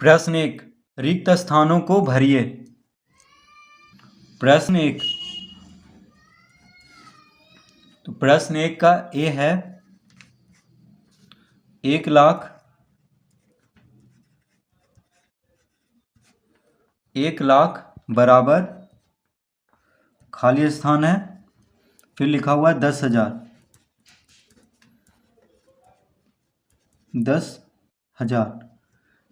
प्रश्न 1, रिक्त स्थानों को भरिए। प्रश्न 1, तो प्रश्न 1 का ए है 1,00,000 बराबर खाली स्थान है, फिर लिखा हुआ है 10,000। 10,000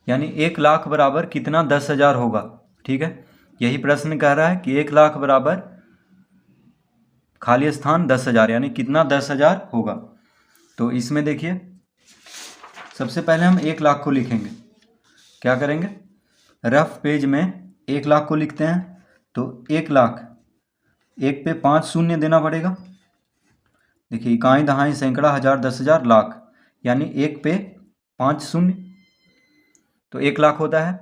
यानी 1,00,000 बराबर कितना 10,000 होगा। ठीक है, यही प्रश्न कह रहा है कि 1,00,000 बराबर खाली स्थान 10,000 यानी कितना 10,000 होगा। तो इसमें देखिए सबसे पहले हम 1,00,000 को लिखेंगे। क्या करेंगे, रफ पेज में 1,00,000 को लिखते हैं। तो 1,00,000, एक पे 5 शून्य देना पड़ेगा। देखिए इकाई दहाई सैकड़ा हजार 10,000 लाख यानी एक पे 5 शून्य, तो 1,00,000 होता है।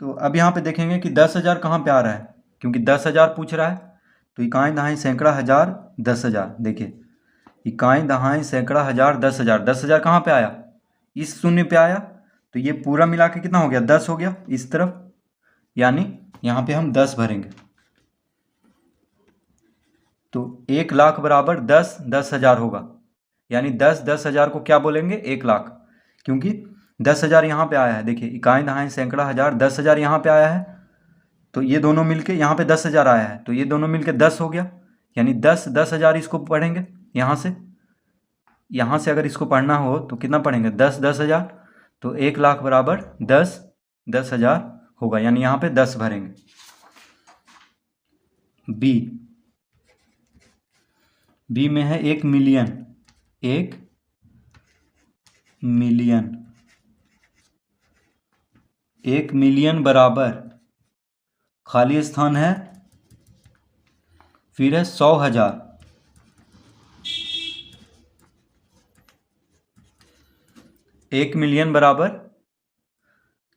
तो अब यहाँ पे देखेंगे कि 10,000 कहाँ पे आ रहा है, क्योंकि 10,000 पूछ रहा है। तो इकाई दहाई सैकड़ा हजार 10,000, देखिए इकाई दहाई सैकड़ा हजार 10,000, 10,000 कहाँ पे आया, इस शून्य पे आया। तो ये पूरा मिला के कितना हो गया, 10 हो गया इस तरफ, यानी यहाँ पे हम 10 भरेंगे। तो 1,00,000 बराबर 10 10,000 होगा, यानी 10 10,000 को क्या बोलेंगे, 1,00,000, क्योंकि 10,000 यहाँ पे आया है। देखिए इकाई दहाई सैकड़ा हजार 10,000 यहाँ पे आया है, तो ये दोनों मिलके यहाँ पे 10,000 आया है, तो ये दोनों मिलके 10 हो गया, यानी 10 10,000 इसको पढ़ेंगे यहाँ से अगर इसको पढ़ना हो तो कितना पढ़ेंगे, 10 10,000। तो 1,00,000 बराबर 10 10,000 होगा, यानी यहाँ पे 10 भरेंगे। बी में है 1,000,000, 1,000,000, 1,000,000 बराबर खाली स्थान है, फिर है 100,000। 1,000,000 बराबर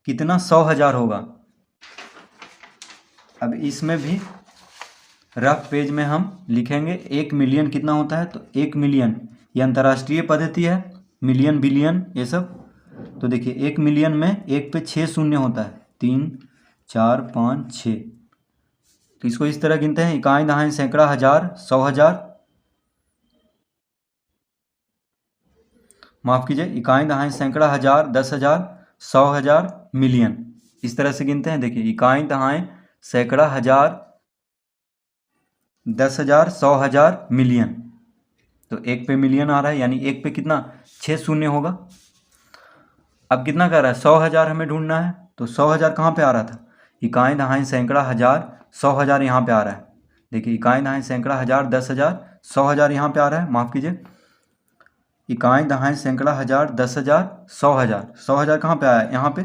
कितना, 100,000 होगा। अब इसमें भी रफ पेज में हम लिखेंगे 1,000,000 कितना होता है, तो 1,000,000 ये अंतर्राष्ट्रीय पद्धति है, मिलियन बिलियन ये सब। तो देखिए 1,000,000 में एक पे 6 शून्य होता है, 3 4 5 6। तो इसको इस तरह गिनते हैं, इकाई दहाई सैकड़ा हजार 100,000, माफ कीजिए इकाई दहाई सैकड़ा हजार 10,000 100,000 मिलियन, इस तरह से गिनते हैं। देखिए इकाई दहाई सैकड़ा हजार 10,000 100,000 मिलियन, तो एक पे मिलियन आ रहा है, यानी एक पे कितना 6 शून्य होगा। अब कितना कर रहा है, 100,000 हमें ढूंढना है। तो 100,000 कहाँ पे आ रहा था, इकाई दहाई सैकड़ा हजार 100,000 यहाँ पे आ रहा है। देखिए इकाई दहाई सैकड़ा हजार 10,000 100,000 यहाँ पे आ रहा है, माफ कीजिए इकाई दहाई सैकड़ा हजार 10,000 100,000, 100,000 कहाँ पे आया है, यहाँ पे।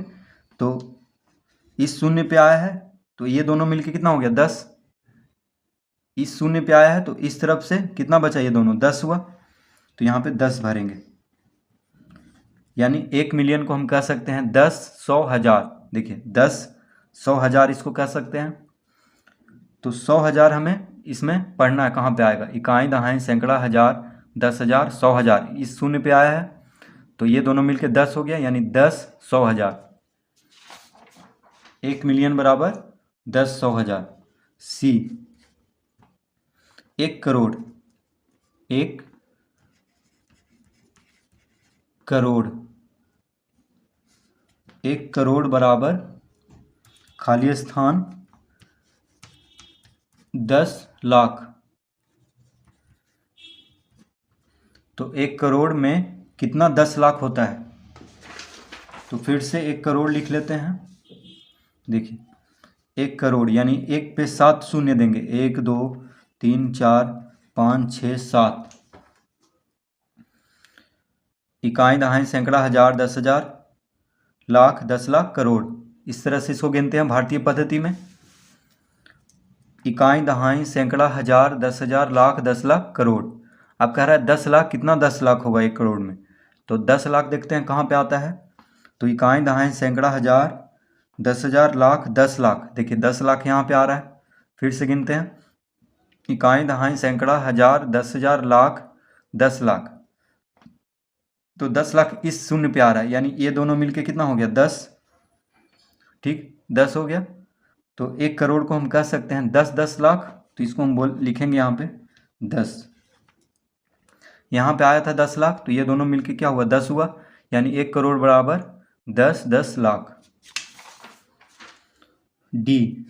तो इस शून्य पे आया है, तो ये दोनों मिलके कितना हो गया, 10। इस शून्य पे आया है, तो इस तरफ से कितना बचा, ये दोनों 10 हुआ, तो यहाँ पे 10 भरेंगे। यानी 1,000,000 को हम कह सकते हैं 10 100,000। देखिए 10 100,000 इसको कह सकते हैं। तो 100,000 हमें इसमें पढ़ना है, कहाँ पे आएगा, इकाई दहाई सैकड़ा हजार 10,000 100,000, इस शून्य पे आया है, तो ये दोनों मिलके 10 हो गया, यानी 10 100,000। 1,000,000 बराबर 10 100,000। सी 1 करोड़, 1 करोड़, 1 करोड़ बराबर खाली स्थान 10 लाख। तो 1 करोड़ में कितना 10 लाख होता है, तो फिर से 1 करोड़ लिख लेते हैं। देखिए 1 करोड़ यानी एक पे 7 शून्य देंगे, 1 2 3 4 5 6 7। इकाई दहाई सैकड़ा हजार 10,000 लाख 10 लाख करोड़, इस तरह से इसको गिनते हैं भारतीय पद्धति में। इकाई दहाई सैकड़ा हजार 10,000 लाख 10 लाख करोड़। अब कह रहा है 10 लाख, कितना 10 लाख होगा 1 करोड़ में, तो 10 लाख देखते हैं कहाँ पे आता है। तो इकाई दहाई सैकड़ा हजार 10,000 लाख 10 लाख, देखिए 10 लाख यहाँ पे आ रहा है, फिर से गिनते हैं इकाई दहाई सैकड़ा हजार 10,000 लाख 10 लाख। तो 10 लाख इस शून्य पे आ रहा है, यानी ये दोनों मिलके कितना हो गया 10। ठीक, 10 हो गया। तो 1 करोड़ को हम कह सकते हैं 10 लाख, तो इसको हम लिखेंगे यहाँ पे 10। यहाँ पे आया था 10 लाख, तो ये दोनों मिलके क्या हुआ 10 हुआ, यानी 1 करोड़ बराबर 10 लाख। डी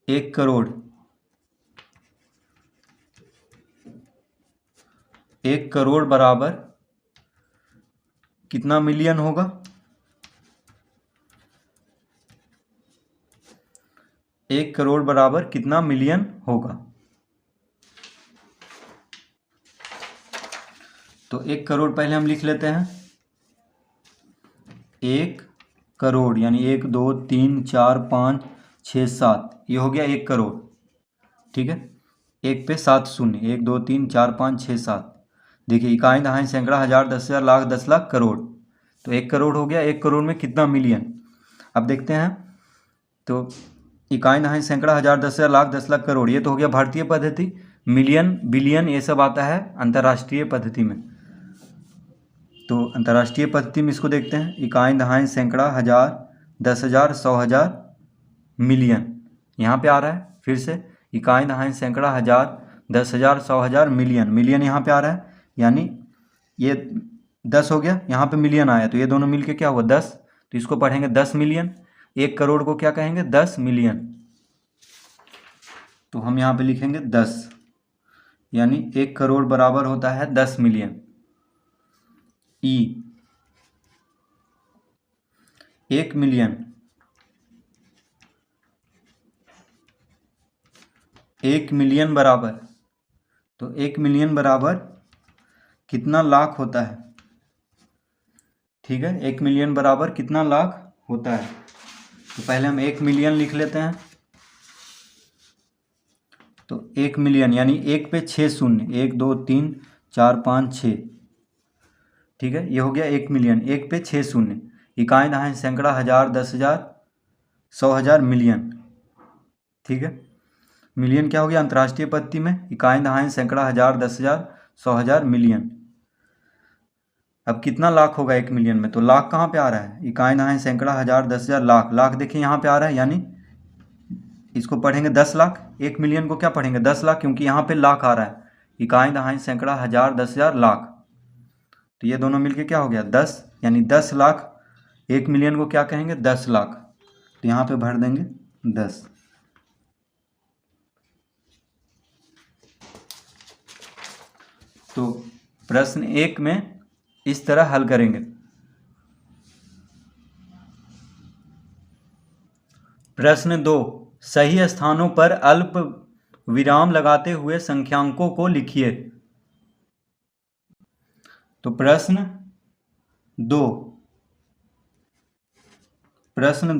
1 करोड़ 1 करोड़ बराबर कितना मिलियन होगा? 1 करोड़ बराबर कितना मिलियन होगा? तो 1 करोड़ पहले हम लिख लेते हैं। 1 करोड़ यानी 1 2 3 4 5 6 7, ये हो गया 1 करोड़। ठीक है, एक पे 7 शून्य, 1 2 3 4 5 6 7। देखिए इकाई दहाई सैकड़ा हज़ार 10,000 लाख 10 लाख करोड़, तो 1 करोड़ हो गया। 1 करोड़ में कितना मिलियन? अब देखते हैं। तो इकाई दहाई सैकड़ा हज़ार 10,000 लाख 10 लाख करोड़, ये तो हो गया भारतीय पद्धति। मिलियन बिलियन ये सब आता है अंतर्राष्ट्रीय पद्धति में। तो अंतर्राष्ट्रीय पद्धति में इसको देखते हैं। इकाई दहाई सैकड़ा हज़ार 10,000 100,000 मिलियन, यहाँ पे आ रहा है। फिर से इकाई दहाई सैकड़ा हज़ार 10,000 100,000 मिलियन, मिलियन यहाँ पे आ रहा है, यानी ये 10 हो गया, यहाँ पे मिलियन आया, तो ये दोनों मिलके क्या हुआ 10, तो इसको पढ़ेंगे 10 मिलियन। 1 करोड़ को क्या कहेंगे 10 मिलियन, तो हम यहाँ पे लिखेंगे 10, यानी 1 करोड़ बराबर होता है 10 मिलियन। ई 1 मिलियन 1 मिलियन बराबर, तो 1 मिलियन बराबर कितना लाख होता है? ठीक है, 1 मिलियन बराबर कितना लाख होता है? तो पहले हम 1 मिलियन लिख लेते हैं। तो 1 मिलियन यानी 1 पे 6 शून्य, 1 2 3 4 5 6। ठीक है, ये हो गया 1 मिलियन, 1 पे 6 शून्य। इकाई दहाई सैकड़ा हज़ार 10,000 100,000 मिलियन। ठीक है, मिलियन क्या हो गया अंतर्राष्ट्रीय पद्धति में? इकाई दहाई सैकड़ा हज़ार 10,000 100,000 मिलियन। अब कितना लाख होगा 1 मिलियन में? तो लाख कहाँ पे आ रहा है? इकाई दहाई सैकड़ा हज़ार 10,000 लाख, लाख देखिए यहाँ पे आ रहा है, यानी इसको पढ़ेंगे 10 लाख। 1 मिलियन को क्या पढ़ेंगे 10 लाख, क्योंकि यहाँ पे लाख आ रहा है। इकाई दहाई सैकड़ा हज़ार 10,000 लाख, तो ये दोनों मिलके क्या हो गया 10, यानी 10 लाख। 1 मिलियन को क्या कहेंगे 10 लाख, तो यहाँ पे भर देंगे 10। तो प्रश्न 1 में इस तरह हल करेंगे। प्रश्न 2, सही स्थानों पर अल्प विराम लगाते हुए संख्यांकों को लिखिए। तो प्रश्न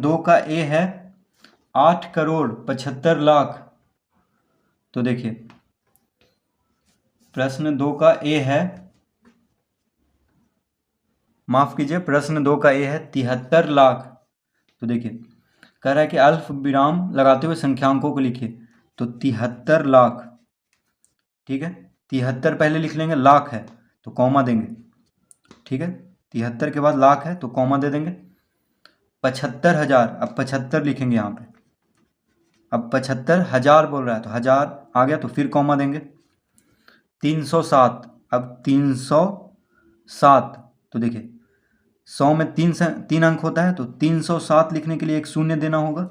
2 का ए है 8 करोड़ 75 लाख। तो देखिए प्रश्न 2 का ए है, माफ कीजिए, प्रश्न 2 का ए है 73 लाख। तो देखिए कह रहा है कि अल्प विराम लगाते हुए संख्यांकों को लिखिए, तो 73 लाख। ठीक है, 73 पहले लिख लेंगे, लाख है तो कॉमा देंगे। ठीक है, 73 के बाद लाख है तो कॉमा दे देंगे। 75,000, अब 75 लिखेंगे यहाँ पे। अब 75,000 बोल रहा है तो हज़ार आ गया, तो फिर कॉमा देंगे। 307, अब 307, तो देखिए 100 में 3 अंक होता है, तो 307 लिखने के लिए एक शून्य देना होगा,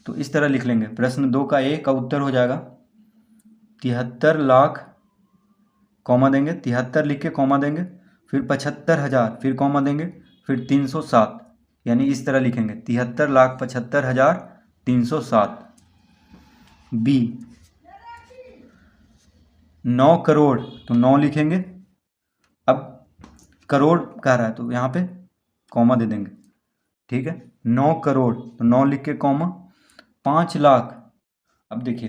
तो इस तरह लिख लेंगे। प्रश्न 2 का ए का उत्तर हो जाएगा 73 लाख, कॉमा देंगे, 73 लिख के कॉमा देंगे, फिर 75,000, फिर कॉमा देंगे, फिर 307, यानी इस तरह लिखेंगे 73,75,307। बी 9 करोड़, तो 9 लिखेंगे। अब करोड़ कह रहा है तो यहाँ पे कॉमा दे देंगे। ठीक है, 9 करोड़, तो 9 लिख के कॉमा। 5 लाख, अब देखिए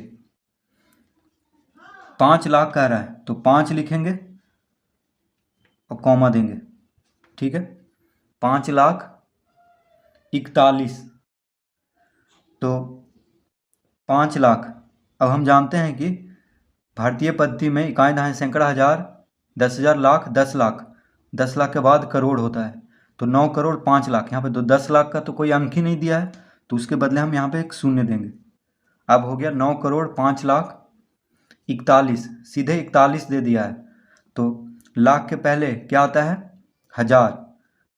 5 लाख कह रहा है तो 5 लिखेंगे और कॉमा देंगे। ठीक है, 5,41,000, तो 5 लाख। अब हम जानते हैं कि भारतीय पद्धति में इकाई दहाई सैकड़ा हज़ार 10,000 लाख 10 लाख, 10 लाख के बाद करोड़ होता है, तो 9 करोड़ 5 लाख। यहाँ पे तो 10 लाख का तो कोई अंक ही नहीं दिया है, तो उसके बदले हम यहाँ पे एक शून्य देंगे। अब हो गया 9 करोड़ 5 लाख 41, सीधे 41 दे दिया है। तो लाख के पहले क्या आता है? 1000,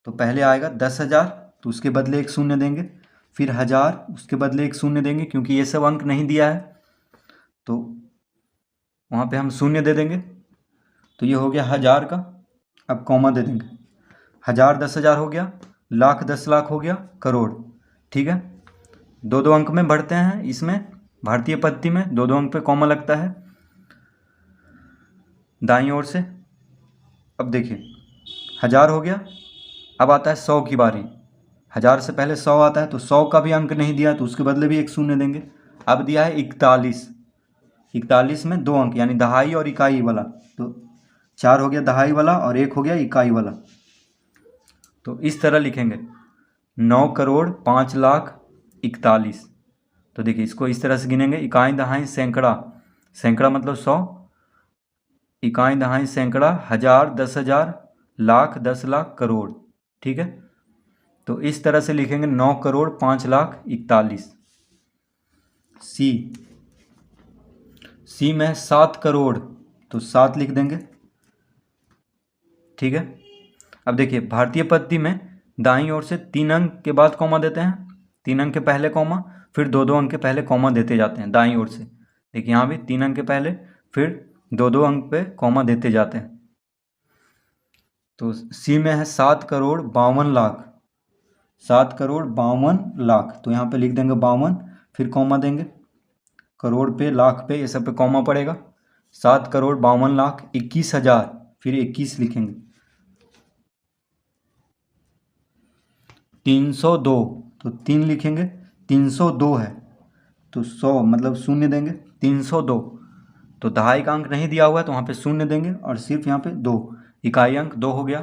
तो पहले आएगा 10,000, तो उसके बदले एक शून्य देंगे, फिर 1000, उसके बदले एक शून्य देंगे, क्योंकि ये सब अंक नहीं दिया है तो वहाँ पे हम शून्य दे देंगे। तो ये हो गया 1000 का। अब कॉमा दे देंगे, 1000 10,000 हो गया, लाख 10 लाख हो गया, करोड़। ठीक है, दो दो अंक में बढ़ते हैं, इसमें भारतीय पद्धति में दो दो अंक पे कॉमा लगता है दाईं ओर से। अब देखिए 1000 हो गया, अब आता है 100 की बारी। 1000 से पहले 100 आता है, तो 100 का भी अंक नहीं दिया, तो उसके बदले भी एक शून्य देंगे। अब दिया है 41, 41 में 2 अंक यानी दहाई और इकाई वाला, तो 4 हो गया दहाई वाला और 1 हो गया इकाई वाला। तो इस तरह लिखेंगे 9 करोड़ 5 लाख 41। तो देखिए इसको इस तरह से गिनेंगे, इकाई दहाई सैकड़ा, सैकड़ा मतलब 100, इकाई दहाई सैकड़ा, 1000 10,000 लाख 10 लाख करोड़। ठीक है, तो इस तरह से लिखेंगे 9 करोड़ 5 लाख 41। सी में 7 करोड़, तो 7 लिख देंगे। ठीक है, अब देखिए भारतीय पद्धति में दाईं ओर से 3 अंक के बाद कॉमा देते हैं, 3 अंक के पहले कॉमा, फिर 2 अंक के पहले कॉमा देते जाते हैं दाईं ओर से। देखिए यहाँ भी 3 अंक के पहले, फिर 2 अंक पे कॉमा देते जाते हैं। तो सी में है 7 करोड़ 52 लाख, 7 करोड़ 52 लाख, तो यहाँ पे लिख देंगे 52, फिर कॉमा देंगे, करोड़ पे लाख पे ये सब पे कॉमा पड़ेगा। 7 करोड़ 52 लाख 21,000, फिर 21 लिखेंगे। 302, तो 3 लिखेंगे, 302 है तो 100 मतलब शून्य देंगे। 302, तो दहाई का अंक नहीं दिया हुआ है, तो वहाँ पे शून्य देंगे और सिर्फ यहाँ पे 2, इकाई अंक 2 हो गया।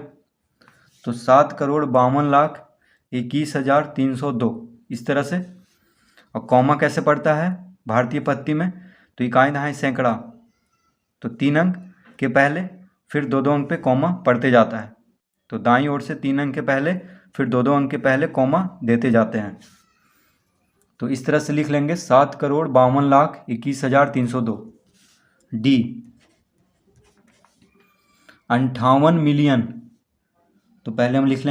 तो 7 करोड़ 52 लाख 21,302, इस तरह से। और कॉमा कैसे पड़ता है भारतीय पद्धति में? तो इकाई दहाई सैकड़ा, तो 3 अंक के पहले, फिर 2 अंक पे कॉमा पड़ते जाता है। तो दाईं ओर से 3 अंक के पहले, फिर 2 अंक के पहले कॉमा देते जाते हैं। तो इस तरह से लिख लेंगे 7 करोड़ 52 लाख 21,302। डी 58 मिलियन, तो पहले हम लिख लेंगे